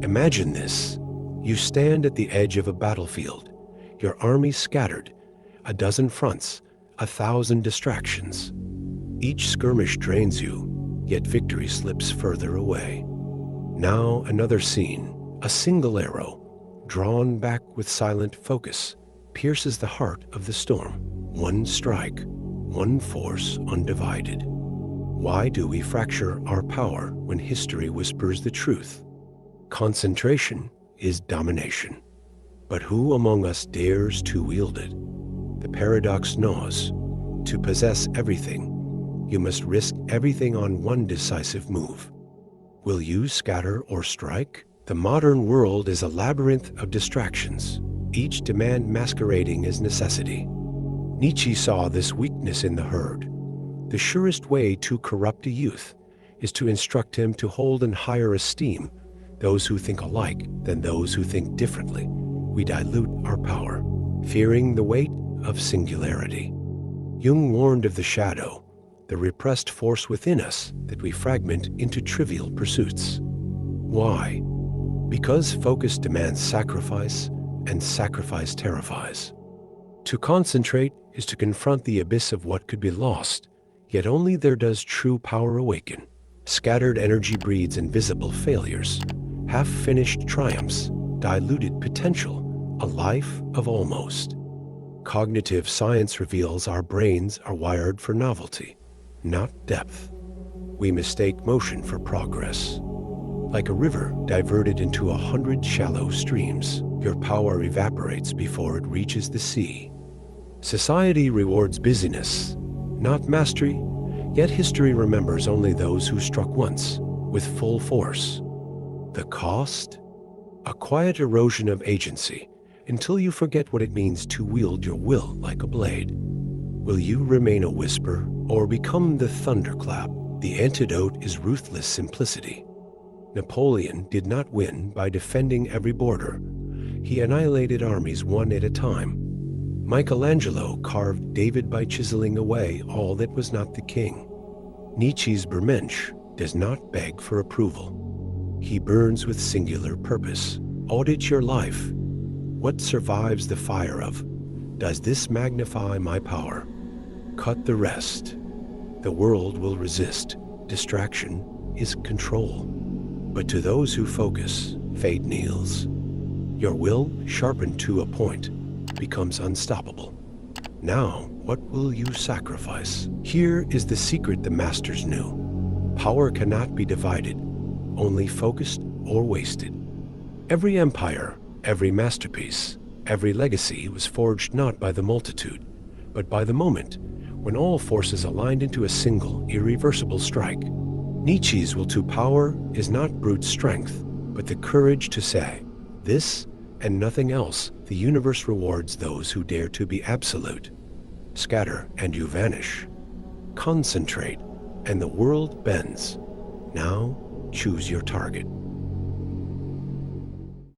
Imagine this. You stand at the edge of a battlefield, your army scattered, a dozen fronts, 1,000 distractions. Each skirmish drains you, yet victory slips further away. Now another scene, a single arrow, drawn back with silent focus, pierces the heart of the storm. One strike, one force undivided. Why do we fracture our power when history whispers the truth? Concentration is domination. But who among us dares to wield it? The paradox gnaws. To possess everything, you must risk everything on one decisive move. Will you scatter or strike? The modern world is a labyrinth of distractions, each demand masquerading as necessity. Nietzsche saw this weakness in the herd. The surest way to corrupt a youth is to instruct him to hold in higher esteem those who think alike than those who think differently. We dilute our power, fearing the weight of singularity. Jung warned of the shadow, the repressed force within us that we fragment into trivial pursuits. Why? Because focus demands sacrifice, and sacrifice terrifies. To concentrate is to confront the abyss of what could be lost, yet only there does true power awaken. Scattered energy breeds invisible failures, half-finished triumphs, diluted potential, a life of almost. Cognitive science reveals our brains are wired for novelty, not depth. We mistake motion for progress. Like a river diverted into 100 shallow streams, your power evaporates before it reaches the sea. Society rewards busyness, not mastery, yet history remembers only those who struck once, with full force. The cost? A quiet erosion of agency, until you forget what it means to wield your will like a blade. Will you remain a whisper, or become the thunderclap? The antidote is ruthless simplicity. Napoleon did not win by defending every border. He annihilated armies one at a time. Michelangelo carved David by chiseling away all that was not the king. Nietzsche's Bermensch does not beg for approval. He burns with singular purpose. Audit your life. What survives the fire of? Does this magnify my power? Cut the rest. The world will resist. Distraction is control. But to those who focus, fate kneels. Your will, sharpened to a point, becomes unstoppable. Now, what will you sacrifice? Here is the secret the masters knew. Power cannot be divided, only focused or wasted. Every empire, every masterpiece, every legacy was forged not by the multitude, but by the moment, when all forces aligned into a single, irreversible strike. Nietzsche's will to power is not brute strength, but the courage to say, this and nothing else. The universe rewards those who dare to be absolute. Scatter and you vanish. Concentrate and the world bends. Now choose your target.